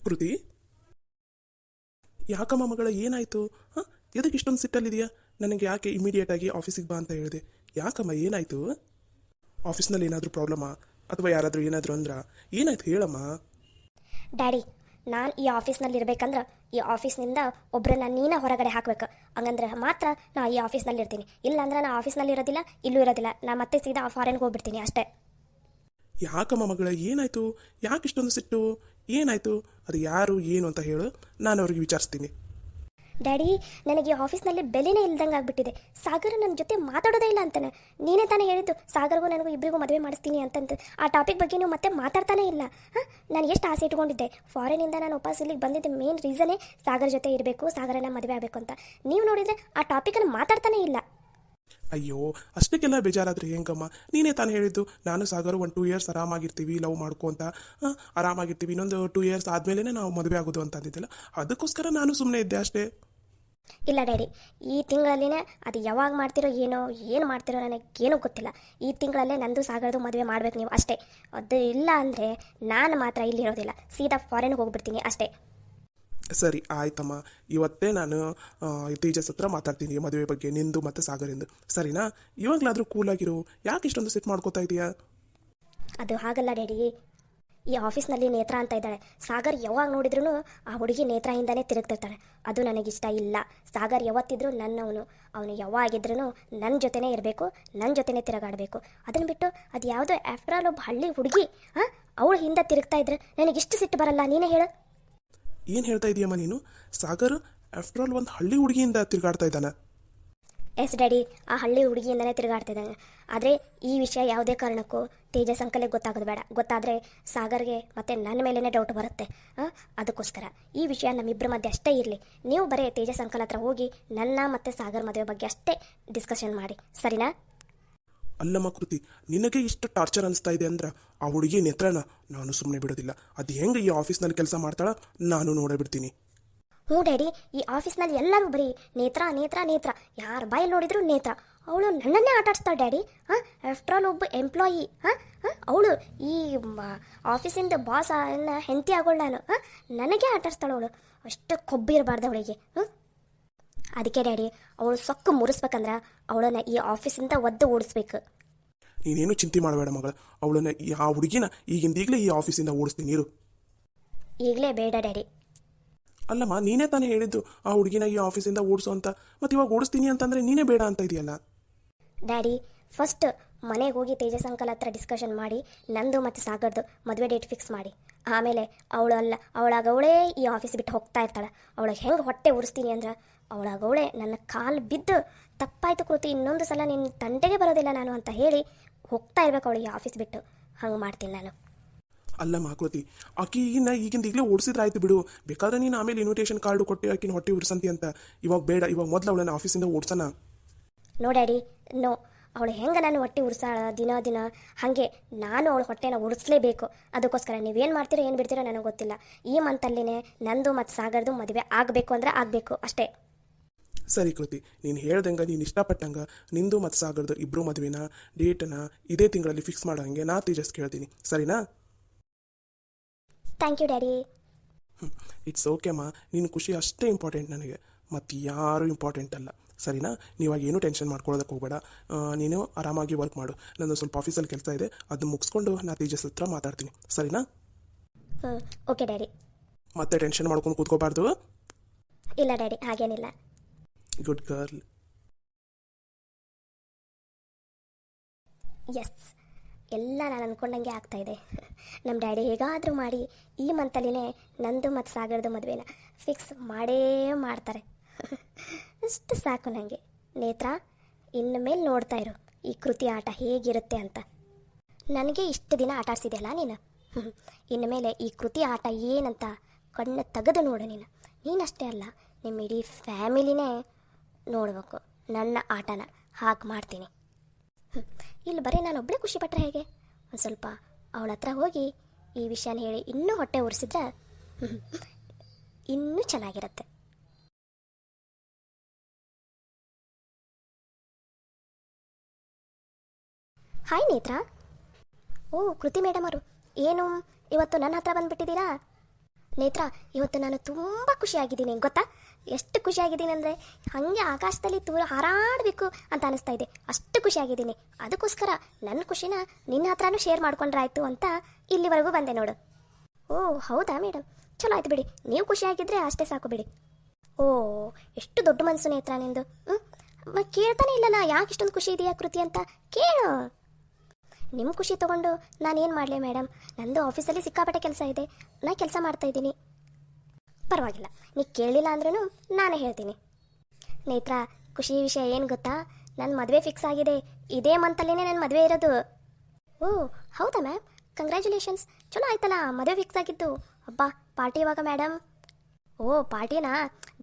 ಕೃತಿ, ಯಾಕಮ್ಮ ಮಗಳ ಏನಾಯಿತು? ಹಾಂ, ಎದಕ್ಕೆ ಇಷ್ಟೊಂದು ಸಿಟ್ಟಲ್ಲಿದೆಯಾ? ನನಗೆ ಯಾಕೆ ಇಮಿಡಿಯೇಟ್ ಆಗಿ ಆಫೀಸಿಗೆ ಬಾ ಅಂತ ಹೇಳಿದೆ? ಯಾಕಮ್ಮ ಏನಾಯಿತು? ಆಫೀಸ್ನಲ್ಲಿ ಏನಾದರೂ ಪ್ರಾಬ್ಲಮಾ? ಅಥವಾ ಯಾರಾದರೂ ಏನಾದರೂ ಅಂದ್ರ? ಏನಾಯ್ತು ಹೇಳಮ್ಮ. ಡ್ಯಾಡಿ, ನಾನು ಈ ಆಫೀಸ್ನಲ್ಲಿ ಇರ್ಬೇಕಂದ್ರೆ ಈ ಆಫೀಸ್ನಿಂದ ಒಬ್ಬರನ್ನ ನೀನ ಹೊರಗಡೆ ಹಾಕ್ಬೇಕು. ಹಂಗಂದ್ರೆ ಮಾತ್ರ ನಾ ಈ ಆಫೀಸ್ನಲ್ಲಿ ಇರ್ತೀನಿ. ಇಲ್ಲಾಂದ್ರೆ ನಾ ಆಫೀಸ್ನಲ್ಲಿ ಇರೋದಿಲ್ಲ, ಇಲ್ಲೂ ಇರೋದಿಲ್ಲ. ನಾ ಮತ್ತೆ ಸೀದಾ ಫಾರಿನ್ಗೆ ಹೋಗ್ಬಿಡ್ತೀನಿ ಅಷ್ಟೇ. ಯಾಕಮ್ಮ ಮಗಳ ಏನಾಯಿತು? ಯಾಕೆ ಇಷ್ಟೊಂದು ಸಿಟ್ಟು? ಏನಾಯಿತು? ಅದು ಯಾರು ಏನು ಅಂತ ಹೇಳು, ನಾನು ಅವ್ರಿಗೆ ವಿಚಾರಿಸ್ತೀನಿ. ಡ್ಯಾಡಿ, ನನಗೆ ಈ ಆಫೀಸ್ನಲ್ಲಿ ಬೆಲೆನೇ ಇಲ್ದಂಗೆ ಆಗ್ಬಿಟ್ಟಿದೆ. ಸಾಗರ್ ನನ್ನ ಜೊತೆ ಮಾತಾಡೋದೇ ಇಲ್ಲ ಅಂತಾನೆ. ನೀನೇ ತಾನೇ ಹೇಳಿದ್ದು ಸಾಗರ್ಗೂ ನನಗೂ ಇಬ್ಬರಿಗೂ ಮದುವೆ ಮಾಡಿಸ್ತೀನಿ ಅಂತಂದು. ಆ ಟಾಪಿಕ್ ಬಗ್ಗೆ ನೀವು ಮತ್ತೆ ಮಾತಾಡ್ತಾನೇ ಇಲ್ಲ. ಹಾಂ, ನಾನು ಎಷ್ಟು ಆಸೆ ಇಟ್ಕೊಂಡಿದ್ದೆ. ಫಾರಿನಿಂದ ನಾನು ವಾಪಸ್ ಇಲ್ಲಿಗೆ ಬಂದಿದ್ದ ಮೇನ್ ರೀಸನೇ ಸಾಗರ್ ಜೊತೆ ಇರಬೇಕು, ಸಾಗರನ ಮದುವೆ ಆಗಬೇಕು ಅಂತ. ನೀವು ನೋಡಿದರೆ ಆ ಟಾಪಿಕನ್ನು ಮಾತಾಡ್ತಾನೇ ಇಲ್ಲ. ಅಯ್ಯೋ, ಅಷ್ಟಕ್ಕೆಲ್ಲ ಬೇಜಾರಾದ್ರೆ ಹೆಂಗಮ್ಮ? ನೀನೇ ತಾನು ಹೇಳಿದ್ದು ನಾನು ಸಾಗರು 1-2 ಇಯರ್ಸ್ ಆರಾಮಾಗಿರ್ತೀವಿ, ಲವ್ ಮಾಡ್ಕೊ ಅಂತ. ಆರಾಮಾಗಿರ್ತೀವಿ, ಇನ್ನೊಂದು 2 ಇಯರ್ಸ್ ಆದಮೇಲೆ ನಾವು ಮದುವೆ ಆಗೋದು ಅಂತ ಅಂದಿದ್ದಲ್ಲ. ಅದಕ್ಕೋಸ್ಕರ ನಾನು ಸುಮ್ಮನೆ ಇದ್ದೆ ಅಷ್ಟೇ. ಇಲ್ಲ ಡ್ಯಾಡಿ, ಈ ತಿಂಗಳಲ್ಲಿನೇ ಅದು ಯಾವಾಗ ಮಾಡ್ತಿರೋ ಏನೋ, ಏನು ಮಾಡ್ತಿರೋ ನನಗೇನೂ ಗೊತ್ತಿಲ್ಲ. ಈ ತಿಂಗಳಲ್ಲೇ ನಂದು ಸಾಗರದು ಮದುವೆ ಮಾಡ್ಬೇಕು ನೀವು ಅಷ್ಟೇ. ಅದು ಇಲ್ಲ ಅಂದರೆ ನಾನು ಮಾತ್ರ ಇಲ್ಲಿ ಇರೋದಿಲ್ಲ, ಸೀದಾ ಫಾರಿನ್ಗೆ ಹೋಗ್ಬಿಡ್ತೀನಿ ಅಷ್ಟೇ. ಸರಿ ಆಯ್ತಮ್ಮ, ಇವತ್ತೇ ನಾನು ತೇಜಸ್ ಹತ್ರ ಮಾತಾಡ್ತೀನಿ ಮದುವೆ ಬಗ್ಗೆ, ನಿಂದು ಮತ್ತು ಸಾಗರಿಂದು. ಸರಿನಾ? ಇವಾಗಲಾದರೂ ಕೂಲಾಗಿರು. ಯಾಕೆ ಇಷ್ಟೊಂದು ಸಿಟ್ ಮಾಡ್ಕೋತಾ ಇದೆಯಾ? ಅದು ಹಾಗಲ್ಲ ಡ್ಯಾಡಿ, ಈ ಆಫೀಸ್ನಲ್ಲಿ ನೇತ್ರ ಅಂತ ಇದ್ದಾಳೆ. ಸಾಗರ್ ಯಾವಾಗ ನೋಡಿದ್ರೂ ಆ ಹುಡುಗಿ ನೇತ್ರ ಹಿಂದನೇ ತಿರುಗ್ತಿರ್ತಾಳೆ. ಅದು ನನಗಿಷ್ಟ ಇಲ್ಲ. ಸಾಗರ್ ಯಾವತ್ತಿದ್ರೂ ನನ್ನವನು. ಅವನು ಯಾವಾಗಿದ್ರೂ ನನ್ನ ಜೊತೆನೇ ಇರಬೇಕು, ನನ್ನ ಜೊತೆನೇ ತಿರುಗಾಡಬೇಕು. ಅದನ್ನು ಬಿಟ್ಟು ಅದು ಯಾವುದೋ ಆಫ್ಟರ್ ಆಲ್ ಒಬ್ಬ ಹಳ್ಳಿ ಹುಡುಗಿ ಅವಳು ಹಿಂದೆ ತಿರುಗ್ತಾ ಇದ್ರೆ ನನಗಿಷ್ಟು ಸಿಟ್ಟು ಬರಲ್ಲ. ನೀನೇ ಹೇಳು. ಏನು ಹೇಳ್ತಾ ಇದೀಯಮ್ಮ ನೀನು? ಸಾಗರ್ ಆಫ್ಟರ್ ಆಲ್ ಒಂದು ಹಳ್ಳಿ ಹುಡುಗಿಯಿಂದ ತಿರುಗಾಡ್ತಾ ಇದ್ದಾನೆ. ಎಸ್ ಡ್ಯಾಡಿ, ಆ ಹಳ್ಳಿ ಹುಡುಗಿಯಿಂದನೇ ತಿರುಗಾಡ್ತಿದ್ದಾನೆ. ಆದರೆ ಈ ವಿಷಯ ಯಾವುದೇ ಕಾರಣಕ್ಕೂ ತೇಜಸ್ ಅಂಕಲ್ಗೆ ಗೊತ್ತಾಗೋದು ಬೇಡ. ಗೊತ್ತಾದರೆ ಸಾಗರ್ಗೆ ಮತ್ತೆ ನನ್ನ ಮೇಲೇ ಡೌಟ್ ಬರುತ್ತೆ. ಅದಕ್ಕೋಸ್ಕರ ಈ ವಿಷಯ ನಮ್ಮಿಬ್ಬರ ಮಧ್ಯೆ ಅಷ್ಟೇ ಇರಲಿ. ನೀವು ಬರೀ ತೇಜಸ್ ಅಂಕಲ್ ಹತ್ರ ಹೋಗಿ ನನ್ನ ಮತ್ತು ಸಾಗರ್ ಮದುವೆ ಬಗ್ಗೆ ಅಷ್ಟೇ ಡಿಸ್ಕಷನ್ ಮಾಡಿ, ಸರಿನಾ? ಅಲ್ಲಮ್ಮ ಕೃತಿ, ನಿನಗೆ ಇಷ್ಟು ಟಾರ್ಚರ್ ಅನಿಸ್ತಾ ಇದೆ ಅಂದ್ರೆ ಆ ಹುಡುಗಿ ನೇತ್ರನ ನಾನು ಸುಮ್ಮನೆ ಬಿಡೋದಿಲ್ಲ. ಅದು ಹೆಂಗೆ ಈ ಆಫೀಸ್ನಲ್ಲಿ ಕೆಲಸ ಮಾಡ್ತಾಳ ನಾನು ನೋಡೇ ಬಿಡ್ತೀನಿ. ಹ್ಞೂ ಡ್ಯಾಡಿ, ಈ ಆಫೀಸ್ನಲ್ಲಿ ಎಲ್ಲರೂ ಬರೀ ನೇತ್ರ ನೇತ್ರ ನೇತ್ರ, ಯಾರು ಬಾಯಲ್ಲಿ ನೋಡಿದ್ರು ನೇತ್ರ. ಅವಳು ನನ್ನನ್ನೇ ಆಟಾಡಿಸ್ತಾಳೆ ಡ್ಯಾಡಿ. ಆಫ್ಟರ್ ಆಲ್ ಒಬ್ಬ ಎಂಪ್ಲಾಯಿ. ಅವಳು ಈ ಆಫೀಸಿಂದ ಬಾಸ್ ಹೆಂಡತಿ ಆಗೋಳು ನಾನು. ನನಗೆ ಆಟಾಡಿಸ್ತಾಳೆ ಅವಳು. ಅಷ್ಟು ಕೊಬ್ಬು ಇರಬಾರ್ದು ಅವಳಿಗೆ. ಅದಕ್ಕೆ ಡ್ಯಾಡಿ, ಅವಳು ಸೊಕ್ಕು ಮುರಿಸ್ಬೇಕಂದ್ರೆ ಅವಳನ್ನ ಈ ಆಫೀಸಿಂದ ಒದ್ದು ಓಡಿಸ್ಬೇಕು. ನೀನೇನು ಚಿಂತೆ ಮಾಡಬೇಡ ಮಗಳ, ಅವಳನ್ನ ಆ ಹುಡುಗಿನ ಈಗಿಂದೀಗಲೇ ಈ ಆಫೀಸಿಂದ ಓಡಿಸ್ತೀನಿ ಇರು. ಈಗಲೇ ಬೇಡ ಡ್ಯಾಡಿ. ಅಲ್ಲಮ್ಮ, ನೀನೇ ತಾನೇ ಹೇಳಿದ್ದು ಆ ಹುಡುಗಿನ ಈ ಆಫೀಸಿಂದ ಓಡಿಸು ಅಂತ. ಮತ್ತು ಇವಾಗ ಓಡಿಸ್ತೀನಿ ಅಂತಂದರೆ ನೀನೇ ಬೇಡ ಅಂತ ಇದೆಯಲ್ಲ. ಡ್ಯಾಡಿ, ಫಸ್ಟ್ ಮನೆಗೆ ಹೋಗಿ ತೇಜಸ್ ಅಂಕಲ್ ಹತ್ರ ಡಿಸ್ಕಷನ್ ಮಾಡಿ ನಂದು ಮತ್ತು ಸಾಗರ್ದು ಮದುವೆ ಡೇಟ್ ಫಿಕ್ಸ್ ಮಾಡಿ. ಆಮೇಲೆ ಅವಳಾಗವಳೇ ಈ ಆಫೀಸ್ ಬಿಟ್ಟು ಹೋಗ್ತಾ ಇರ್ತಾಳೆ. ಅವಳಿಗೆ ಹೆಂಗೆ ಹೊಟ್ಟೆ ಉರಿಸ್ತೀನಿ ಅಂದ್ರೆ ಅವಳಾಗವಳೆ ನನ್ನ ಕಾಲು ಬಿದ್ದು ತಪ್ಪಾಯ್ತು ಕೃತಿ, ಇನ್ನೊಂದು ಸಲ ನಿನ್ನ ತಂಟೆಗೆ ಬರೋದಿಲ್ಲ ನಾನು ಅಂತ ಹೇಳಿ ಹೋಗ್ತಾ ಇರ್ಬೇಕು ಅವಳು ಈ ಆಫೀಸ್ ಬಿಟ್ಟು. ಹಂಗೆ ಮಾಡ್ತೀನಿ ನಾನು. ಅಲ್ಲಮ್ಮ ಕೃತಿ, ಆಕಿನ ಈಗಿಂದೀಗಲೇ ಓಡಿಸಿದ್ರೆ ಆಯ್ತು ಬಿಡು. ಬೇಕಾದ್ರೆ ನೀನು ಆಮೇಲೆ ಇನ್ವಿಟೇಷನ್ ಕಾರ್ಡು ಕೊಟ್ಟು ಆಕಿನ ಹೊಟ್ಟೆ ಉರ್ಸಂತಿ ಅಂತ. ಇವಾಗ ಬೇಡ, ಇವಾಗ ಮೊದಲು ಅವಳನ್ನ ಆಫೀಸಿಂದ ಓಡಿಸೋಣ. No daddy, no. ಅವಳು ಹೆಂಗೆ ನಾನು ಹೊಟ್ಟೆ ಉರ್ಸಾಳ ದಿನ ಹಾಗೆ ನಾನು ಅವಳು ಹೊಟ್ಟೆನ ಉಡಿಸ್ಲೇಬೇಕು. ಅದಕ್ಕೋಸ್ಕರ ನೀವೇನು ಮಾಡ್ತೀರೋ ಏನು ಬಿಡ್ತೀರೋ ನನಗೆ ಗೊತ್ತಿಲ್ಲ. ಈ ಮಂತಲ್ಲಿನೇ ನಂದು ಮತ್ತು ಸಾಗರ್ದು ಮದುವೆ ಆಗಬೇಕು ಅಂದ್ರೆ ಆಗಬೇಕು ಅಷ್ಟೇ. ಸರಿ ಕೃತಿ, ನೀನು ಹೇಳ್ದಂಗೆ, ನೀನು ಇಷ್ಟಪಟ್ಟಂಗೆ ನಿಂದು ಮತ್ತು ಸಾಗರ್ದು ಇಬ್ಬರು ಮದುವೆನ ಡೇಟನ್ನ ಇದೇ ತಿಂಗಳಲ್ಲಿ ಫಿಕ್ಸ್ ಮಾಡೋ ಹಂಗೆ ನಾ ತೇಜಸ್ ಕೇಳ್ತೀನಿ, ಸರಿನಾ? Thank you daddy. It's okay ಅಮ್ಮ, ನಿನ್ನ ಖುಷಿ ಅಷ್ಟೇ ಇಂಪಾರ್ಟೆಂಟ್ ನನಗೆ, ಮತ್ತು ಯಾರೂ ಇಂಪಾರ್ಟೆಂಟ್ ಅಲ್ಲ, ಸರಿನಾ? ನೀವಾಗ ಏನೂ ಟೆನ್ಷನ್ ಮಾಡ್ಕೊಳ್ಳೋದಕ್ಕೆ ಹೋಗಬೇಡ. ನೀನು ಆರಾಮಾಗಿ ವರ್ಕ್ ಮಾಡು. ನನ್ನ ಸ್ವಲ್ಪ ಆಫೀಸಲ್ಲಿ ಕೆಲಸ ಇದೆ, ಅದನ್ನ ಮುಗಿಸ್ಕೊಂಡು ನಾ ತೇಜಸ್ ಹತ್ರ ಮಾತಾಡ್ತೀನಿ, ಸರಿನಾ? Okay daddy. ಮತ್ತೆ ಟೆನ್ಷನ್ ಮಾಡ್ಕೊಂಡು ಕೂತ್ಕೋಬಾರ್ದು. ಇಲ್ಲ ಡ್ಯಾಡಿ, ಹಾಗೇನಿಲ್ಲ. Good girl. ಎಸ್, ಎಲ್ಲ ನಾನು ಅಂದ್ಕೊಂಡಂಗೆ ಆಗ್ತಾಯಿದೆ. ನಮ್ಮ ಡ್ಯಾಡಿ ಹೇಗಾದರೂ ಮಾಡಿ ಈ ಮಂತಲ್ಲಿನೇ ನಂದು ಮತ್ತು ಸಾಗರದು ಮದುವೆನ ಫಿಕ್ಸ್ ಮಾಡೇ ಮಾಡ್ತಾರೆ. ಅಷ್ಟು ಸಾಕು ನನಗೆ. ನೇತ್ರ, ಇನ್ನು ಮೇಲೆ ನೋಡ್ತಾ ಇರು ಈ ಕೃತಿ ಆಟ ಹೇಗಿರುತ್ತೆ ಅಂತ. ನನಗೆ ಇಷ್ಟು ದಿನ ಆಟ ಆಡಿಸಿದೆಯಲ್ಲ ನೀನು, ಇನ್ನು ಮೇಲೆ ಈ ಕೃತಿ ಆಟ ಏನಂತ ಕಣ್ಣು ತೆಗೆದು ನೋಡು ನೀನು. ನೀನಷ್ಟೇ ಅಲ್ಲ, ನಿಮ್ಮ ಇಡೀ ಫ್ಯಾಮಿಲಿನೇ ನೋಡಬೇಕು ನನ್ನ ಆಟನ. ಹಾಗೆ ಮಾಡ್ತೀನಿ. ಇಲ್ಲಿ ಬರೀ ನಾನು ಒಬ್ಬಳೇ ಖುಷಿ ಪಟ್ಟರೆ ಹೇಗೆ? ಒಂದು ಸ್ವಲ್ಪ ಅವಳ ಹತ್ರ ಹೋಗಿ ಈ ವಿಷಯನ ಹೇಳಿ ಇನ್ನೂ ಹೊಟ್ಟೆ ಉರಿಸಿದ್ರೆ ಇನ್ನೂ ಚೆನ್ನಾಗಿರುತ್ತೆ. ಹಾಯ್ ನೇತ್ರ. ಓ ಕೃತಿ ಮೇಡಮ್ ಅವರು, ಏನು ಇವತ್ತು ನನ್ನ ಹತ್ರ ಬಂದುಬಿಟ್ಟಿದ್ದೀರಾ? ನೇತ್ರ, ಇವತ್ತು ನಾನು ತುಂಬ ಖುಷಿಯಾಗಿದ್ದೀನಿ ಗೊತ್ತಾ? ಎಷ್ಟು ಖುಷಿಯಾಗಿದ್ದೀನಿ ಅಂದರೆ ಹಾಗೆ ಆಕಾಶದಲ್ಲಿ ತೂರ ಹಾರಾಡಬೇಕು ಅಂತ ಅನಿಸ್ತಾ ಇದೆ. ಅಷ್ಟು ಖುಷಿಯಾಗಿದ್ದೀನಿ. ಅದಕ್ಕೋಸ್ಕರ ನನ್ನ ಖುಷಿನ ನಿನ್ನ ಹತ್ರನೂ ಶೇರ್ ಮಾಡ್ಕೊಂಡ್ರಾಯ್ತು ಅಂತ ಇಲ್ಲಿವರೆಗೂ ಬಂದೆ ನೋಡು. ಓ ಹೌದಾ ಮೇಡಮ್, ಚಲೋ ಆಯ್ತು ಬಿಡಿ. ನೀವು ಖುಷಿಯಾಗಿದ್ದರೆ ಅಷ್ಟೇ ಸಾಕು ಬಿಡಿ. ಓ ಎಷ್ಟು ದೊಡ್ಡ ಮನಸ್ಸು ನೇತ್ರ ನಿಂದು. ಕೇಳ್ತಾನೆ ಇಲ್ಲಲ್ಲ ಯಾಕೆ ಇಷ್ಟೊಂದು ಖುಷಿ ಇದೆಯಾ ಕೃತಿ ಅಂತ ಕೇಳು. ನಿಮ್ಮ ಖುಷಿ ತೊಗೊಂಡು ನಾನೇನು ಮಾಡಲಿ ಮೇಡಮ್? ನಂದು ಆಫೀಸಲ್ಲಿ ಸಿಕ್ಕಾಪಟ್ಟೆ ಕೆಲಸ ಇದೆ, ನಾ ಕೆಲಸ ಮಾಡ್ತಾಯಿದ್ದೀನಿ. ಪರವಾಗಿಲ್ಲ, ನೀ ಕೇಳಿಲ್ಲ ಅಂದ್ರೂ ನಾನೇ ಹೇಳ್ತೀನಿ. ನೇತ್ರ, ಖುಷಿ ವಿಷಯ ಏನು ಗೊತ್ತಾ? ನನ್ನ ಮದುವೆ ಫಿಕ್ಸ್ ಆಗಿದೆ. ಇದೇ ಮಂತಲ್ಲೇ ನನ್ನ ಮದುವೆ ಇರೋದು. ಓ ಹೌದಾ ಮ್ಯಾಮ್, ಕಂಗ್ರ್ಯಾಚುಲೇಷನ್ಸ್. ಚಲೋ ಆಯ್ತಲ್ಲ ಮದುವೆ ಫಿಕ್ಸ್ ಆಗಿದ್ದು. ಅಬ್ಬಾ, ಪಾರ್ಟಿ ಇವಾಗ ಮೇಡಮ್? ಓ ಪಾರ್ಟಿನಾ?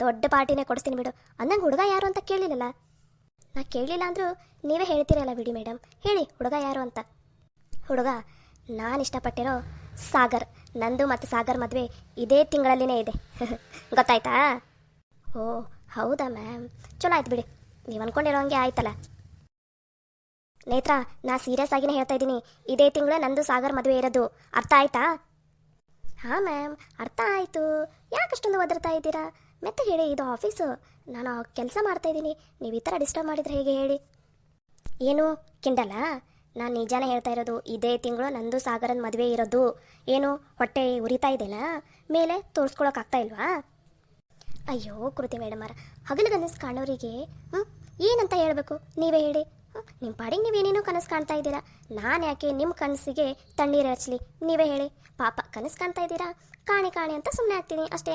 ದೊಡ್ಡ ಪಾರ್ಟಿನೇ ಕೊಡಿಸ್ತೀನಿ ಬಿಡು. ಅನ್ನಂಗೆ ಹುಡುಗ ಯಾರು ಅಂತ ಕೇಳಿಲ್ಲಲ್ಲ? ನಾ ಕೇಳಲಿಲ್ಲ ಅಂದರೂ ನೀವೇ ಹೇಳ್ತೀರಲ್ಲ ಬಿಡಿ ಮೇಡಮ್. ಹೇಳಿ ಹುಡುಗ ಯಾರು ಅಂತ. ಹುಡುಗ ನಾನು ಇಷ್ಟಪಟ್ಟಿರೋ ಸಾಗರ್. ನಂದು ಮತ್ತು ಸಾಗರ್ ಮದುವೆ ಇದೇ ತಿಂಗಳಲ್ಲಿನೇ ಇದೆ. ಗೊತ್ತಾಯ್ತಾ? ಓ ಹೌದಾ ಮ್ಯಾಮ್, ಚಲೋ ಆಯ್ತು ಬಿಡಿ. ನೀವು ಅಂದ್ಕೊಂಡಿರೋ ಹಂಗೆ ಆಯ್ತಲ್ಲ. ನೇತ್ರ, ನಾ ಸೀರಿಯಸ್ ಆಗಿನೇ ಹೇಳ್ತಾ ಇದ್ದೀನಿ. ಇದೇ ತಿಂಗಳು ನಂದು ಸಾಗರ್ ಮದುವೆ ಇರೋದು. ಅರ್ಥ ಆಯ್ತಾ? ಹಾಂ ಮ್ಯಾಮ್, ಅರ್ಥ ಆಯಿತು. ಯಾಕಷ್ಟೊಂದು ಒದರ್ತಾ ಇದ್ದೀರಾ? ಮತ್ತೆ ಹೇಳಿ, ಇದು ಆಫೀಸು, ನಾನು ಕೆಲಸ ಮಾಡ್ತಾಯಿದ್ದೀನಿ. ನೀವು ಈ ಥರ ಡಿಸ್ಟರ್ಬ್ ಮಾಡಿದರೆ ಹೇಗೆ ಹೇಳಿ? ಏನು ಕಿಂಡಲ್ಲ? ನಾನು ನಿಜಾನೇ ಹೇಳ್ತಾ ಇರೋದು. ಇದೇ ತಿಂಗಳು ನಂದು ಸಾಗರನ ಮದುವೆ ಇರೋದು. ಏನು ಹೊಟ್ಟೆ ಉರಿತಾ ಇದೆನಾ? ಮೇಲೆ ತೋರಿಸ್ಕೊಳಕ್ಕಾಗ್ತಾ ಇಲ್ವಾ? ಅಯ್ಯೋ ಕೃತಿ ಮೇಡಮರ, ಹಗಲು ಕನಸು ಕಾಣೋರಿಗೆ ಏನಂತ ಹೇಳಬೇಕು ನೀವೇ ಹೇಳಿ. ನಿಮ್ಮ ಪಾಡಿಗೆ ನೀವೇನೇನೋ ಕನಸು ಕಾಣ್ತಾ ಇದ್ದೀರಾ. ನಾನು ಯಾಕೆ ನಿಮ್ಮ ಕನಸಿಗೆ ತಣ್ಣೀರು ಹಚ್ಚಲಿ? ನೀವೇ ಹೇಳಿ. ಪಾಪ ಕನಸು ಕಾಣ್ತಾ ಇದ್ದೀರಾ, ಕಾಣೆ ಕಾಣೆ ಅಂತ ಸುಮ್ಮನೆ ಆಗ್ತೀನಿ ಅಷ್ಟೇ.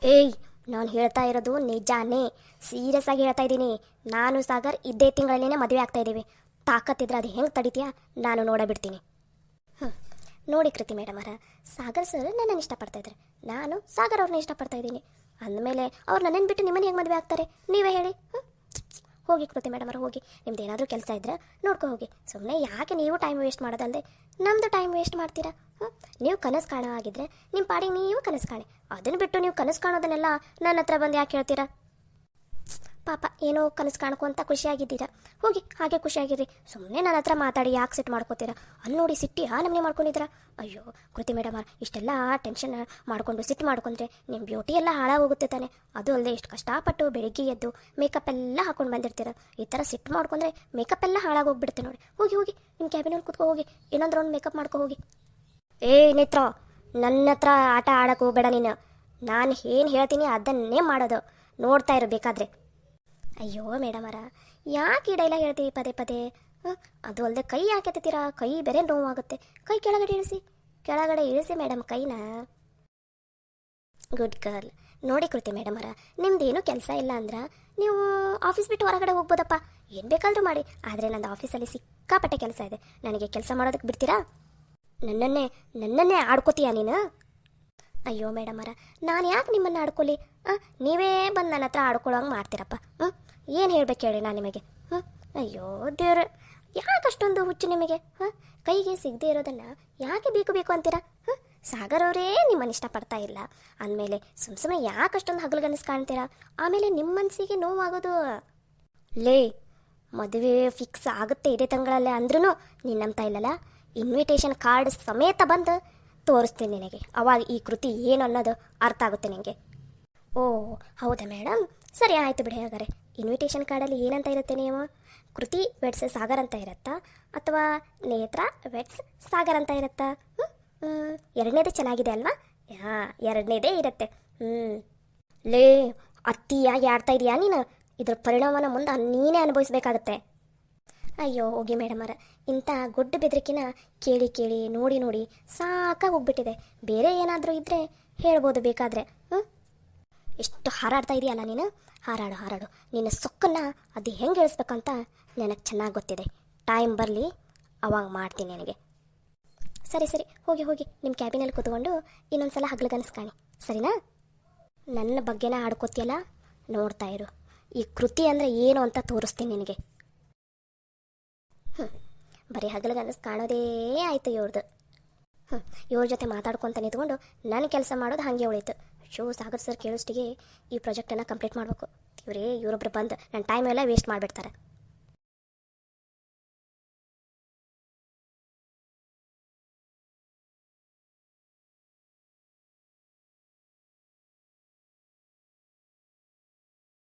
ಏಯ್, ನಾನು ಹೇಳ್ತಾ ಇರೋದು ನಿಜಾನೇ, ಸೀರಿಯಸ್ ಆಗಿ ಹೇಳ್ತಾ ಇದ್ದೀನಿ. ನಾನು ಸಾಗರ್ ಇದೇ ತಿಂಗಳಲ್ಲೇ ಮದುವೆ ಆಗ್ತಾ ಇದ್ದೀವಿ. ತಾಕತ್ತಿದ್ರೆ ಅದು ಹೆಂಗೆ ತಡಿತೀಯಾ? ನಾನು ನೋಡಬಿಡ್ತೀನಿ. ನೋಡಿ ಕೃತಿ ಮೇಡಮರ, ಸಾಗರ್ ಸರ್ ನನ್ನನ್ನು ಇಷ್ಟಪಡ್ತಾ ಇದ್ದಾರೆ, ನಾನು ಸಾಗರ್ ಅವ್ರನ್ನ ಇಷ್ಟಪಡ್ತಾ ಇದ್ದೀನಿ. ಅಂದಮೇಲೆ ಅವ್ರು ನನ್ನನ್ನು ಬಿಟ್ಟು ನಿಮ್ಮನ್ನು ಹೆಂಗೆ ಮದುವೆ ಆಗ್ತಾರೆ? ನೀವೇ ಹೇಳಿ. ಹೋಗಿ ಕೃತಿ ಮೇಡಮರ, ಹೋಗಿ. ನಿಮ್ದು ಏನಾದರೂ ಕೆಲಸ ಇದ್ದರೆ ನೋಡ್ಕೊ ಹೋಗಿ. ಸುಮ್ಮನೆ ಯಾಕೆ ನೀವು ಟೈಮ್ ವೇಸ್ಟ್ ಮಾಡೋದಲ್ಲದೆ ನಮ್ಮದು ಟೈಮ್ ವೇಸ್ಟ್ ಮಾಡ್ತೀರಾ? ನೀವು ಕನಸು ಕಾಣೋ ಆಗಿದ್ದರೆ ನಿಮ್ಮ ಪಾಡಿಗೆ ನೀವು ಕನಸು ಕಾಣಿ. ಅದನ್ನು ಬಿಟ್ಟು ನೀವು ಕನಸು ಕಾಣೋದನ್ನೆಲ್ಲ ನನ್ನ ಹತ್ರ ಬಂದು ಯಾಕೆ ಹೇಳ್ತೀರಾ? ಪಾಪ ಏನೋ ಕನಸು ಕಾಣ್ಕೊಂತ ಖುಷಿಯಾಗಿದ್ದೀರಾ, ಹೋಗಿ ಹಾಗೆ ಖುಷಿಯಾಗಿರಿ. ಸುಮ್ಮನೆ ನನ್ನ ಹತ್ರ ಮಾತಾಡಿ ಯಾಕೆ ಸಿಟ್ಟು ಮಾಡ್ಕೋತೀರಾ? ಅಲ್ಲಿ ನೋಡಿ ಸಿಟ್ಟು ನಮ್ಮನೆ ಮಾಡ್ಕೊಂಡಿದ್ದೀರಾ. ಅಯ್ಯೋ ಕೃತಿ ಮೇಡಮ್, ಇಷ್ಟೆಲ್ಲ ಟೆನ್ಷನ್ ಮಾಡಿಕೊಂಡು ಸಿಟ್ಟು ಮಾಡ್ಕೊಂಡ್ರೆ ನಿಮ್ಮ ಬ್ಯೂಟಿ ಎಲ್ಲ ಹಾಳಾಗೋಗುತ್ತೆ ತಾನೆ. ಅದು ಅಲ್ಲದೆ ಇಷ್ಟು ಕಷ್ಟಪಟ್ಟು ಬೆಳಿಗ್ಗೆ ಎದ್ದು ಮೇಕಪ್ ಎಲ್ಲ ಹಾಕೊಂಡು ಬಂದಿರ್ತೀರ. ಈ ಥರ ಸಿಟ್ಟು ಮಾಡ್ಕೊಂಡ್ರೆ ಮೇಕಪ್ ಎಲ್ಲ ಹಾಳಾಗೋಗ್ಬಿಡುತ್ತೆ ನೋಡಿ. ಹೋಗಿ ಹೋಗಿ ನಿಮ್ಮ ಕ್ಯಾಬಿನಲ್ಲಿ ಕೂತ್ಕೊ ಹೋಗಿ, ಇನ್ನೊಂದು ರೌಂಡ್ ಮೇಕಪ್ ಮಾಡ್ಕೊ ಹೋಗಿ. ಏ ನೇತ್ರ, ನನ್ನ ಹತ್ರ ಆಟ ಆಡಕ್ಕೆ ಹೋಗಬೇಡ ನೀನು. ನಾನು ಏನು ಹೇಳ್ತೀನಿ ಅದನ್ನೇ ಮಾಡೋದು. ನೋಡ್ತಾ ಇರೋ ಬೇಕಾದರೆ. ಅಯ್ಯೋ ಮೇಡಮರ, ಯಾಕೆ ಈ ಡೈಲಾಗ್ ಹೇಳ್ತೀವಿ ಪದೇ ಪದೇ? ಅದು ಅಲ್ಲದೆ ಕೈ ಯಾಕೆ ಎತ್ತೀರಾ? ಕೈ ಬೇರೆ ನೋವಾಗುತ್ತೆ. ಕೈ ಕೆಳಗಡೆ ಇಳಿಸಿ, ಕೆಳಗಡೆ ಇಳಿಸಿ ಮೇಡಮ್ ಕೈನ. Good girl. ನೋಡಿ ಕೃತಿ ಮೇಡಮರ, ನಿಮ್ದೇನು ಕೆಲಸ ಇಲ್ಲ ಅಂದ್ರೆ ನೀವು ಆಫೀಸ್ ಬಿಟ್ಟು ಹೊರಗಡೆ ಹೋಗ್ಬೋದಪ್ಪ, ಏನು ಬೇಕಾದರೂ ಮಾಡಿ. ಆದರೆ ನನ್ನ ಆಫೀಸಲ್ಲಿ ಸಿಕ್ಕಾಪಟ್ಟೆ ಕೆಲಸ ಇದೆ. ನನಗೆ ಕೆಲಸ ಮಾಡೋದಕ್ಕೆ ಬಿಡ್ತೀರಾ? ನನ್ನನ್ನೇ ಆಡ್ಕೋತೀಯಾ ನೀನು? ಅಯ್ಯೋ ಮೇಡಮರ, ನಾನು ಯಾಕೆ ನಿಮ್ಮನ್ನು ಆಡ್ಕೊಲಿ? ನೀವೇ ಬಂದು ನನ್ನ ಹತ್ರ ಆಡ್ಕೊಳ್ಳೋಂಗೆ ಮಾಡ್ತೀರಪ್ಪ. ಏನು ಹೇಳ್ಬೇಕು ಹೇಳಿ ನಾನು ನಿಮಗೆ? ಅಯ್ಯೋ ದೇವ್ರ, ಯಾಕೆ ಅಷ್ಟೊಂದು ಹುಚ್ಚು ನಿಮಗೆ? ಕೈಗೆ ಸಿಗದೆ ಇರೋದನ್ನು ಯಾಕೆ ಬೇಕು ಅಂತೀರಾ? ಸಾಗರ್ ಅವರೇ ನಿಮ್ಮನ್ನು ಇಷ್ಟಪಡ್ತಾ ಇಲ್ಲ ಅಂದಮೇಲೆ ಸುಮ್ಮನೆ ಯಾಕೆ ಅಷ್ಟೊಂದು ಹಗಲುಗನಸು ಕಾಣ್ತೀರಾ? ಆಮೇಲೆ ನಿಮ್ಮ ಮನಸ್ಸಿಗೆ ನೋವಾಗೋದು. ಲೇ, ಮದುವೆ ಫಿಕ್ಸ್ ಆಗುತ್ತೆ ಇದೇ ತಿಂಗಳಲ್ಲೇ ಅಂದ್ರೂ ನೀನು ನಂಬ್ತಾ ಇಲ್ಲಲ್ಲ? ಇನ್ವಿಟೇಷನ್ ಕಾರ್ಡ್ ಸಮೇತ ಬಂದು ತೋರಿಸ್ತೀನಿ ನಿನಗೆ. ಅವಾಗ ಈ ಕೃತಿ ಏನು ಅನ್ನೋದು ಅರ್ಥ ಆಗುತ್ತೆ ನಿನಗೆ. ಓ ಹೌದಾ ಮೇಡಮ್, ಸರಿ ಆಯಿತು ಬಿಡಿ. ಹಾಗಾದ್ರೆ ಇನ್ವಿಟೇಷನ್ ಕಾರ್ಡಲ್ಲಿ ಏನಂತ ಇರುತ್ತೆ? ನೀವು ಕೃತಿ ವೆಟ್ಸ್ ಸಾಗರ್ ಅಂತ ಇರುತ್ತಾ, ಅಥವಾ ನೇತ್ರ ವೆಟ್ಸ್ ಸಾಗರ್ ಅಂತ ಇರುತ್ತಾ? ಎರಡನೇದೇ ಚೆನ್ನಾಗಿದೆ ಅಲ್ವಾ? ಎರಡನೇದೇ ಇರುತ್ತೆ. ಲೇ, ಅತ್ತಿಯಾಗಿ ಆಡ್ತಾ ಇದೆಯಾ ನೀನು? ಇದ್ರ ಪರಿಣಾಮನ ಮುಂದೆ ನೀನೇ ಅನುಭವಿಸ್ಬೇಕಾಗತ್ತೆ. ಅಯ್ಯೋ ಹೋಗಿ ಮೇಡಮರ, ಇಂಥ ಗುಡ್ಡ ಬೆದರಿಕಿನ ಕೇಳಿ ಕೇಳಿ ನೋಡಿ ನೋಡಿ ಸಾಕಾಗಿ ಹೋಗ್ಬಿಟ್ಟಿದೆ. ಬೇರೆ ಏನಾದರೂ ಇದ್ದರೆ ಹೇಳ್ಬೋದು ಬೇಕಾದರೆ. ಎಷ್ಟು ಹಾರಾಡ್ತಾ ಇದೆಯಲ್ಲ ನೀನು. ಹಾರಾಡು. ನಿನ್ನ ಸೊಕ್ಕನ್ನು ಅದು ಹೆಂಗೆ ಇಳಿಸ್ಬೇಕಂತ ನನಗೆ ಚೆನ್ನಾಗಿ ಗೊತ್ತಿದೆ. ಟೈಮ್ ಬರಲಿ, ಅವಾಗ ಮಾಡ್ತೀನಿ ನನಗೆ. ಸರಿ ಹೋಗಿ ನಿಮ್ಮ ಕ್ಯಾಬಿನಲ್ಲಿ ಕೂತ್ಕೊಂಡು ಇನ್ನೊಂದು ಸಲ ಹಗಲುಗನಸು ಕಾಣಿ, ಸರಿನಾ? ನನ್ನ ಬಗ್ಗೆನ ಆಡ್ಕೋತಿಯಲ್ಲ, ನೋಡ್ತಾ ಇರು. ಈ ಕೃತಿ ಅಂದರೆ ಏನು ಅಂತ ತೋರಿಸ್ತೀನಿ ನಿನಗೆ. ಬರೀ ಹಗಲುಗನಸು ಕಾಣೋದೇ ಆಯಿತು ಇವ್ರದ್ದು. ಇವ್ರ ಜೊತೆ ಮಾತಾಡ್ಕೊತ ನಿಂತ್ಕೊಂಡು ನನ್ನ ಕೆಲಸ ಮಾಡೋದು ಹಾಗೆ ಉಳೀತು. ಸಾಗರ್ ಸರ್ ಕೇಳೋಷ್ಟಿಗೆ ಈ ಪ್ರಾಜೆಕ್ಟನ್ನು ಕಂಪ್ಲೀಟ್ ಮಾಡಬೇಕು. ಇವರೊಬ್ಬರು ಬಂದು ನನ್ನ ಟೈಮ್ ಎಲ್ಲ ವೇಸ್ಟ್ ಮಾಡಿಬಿಡ್ತಾರೆ.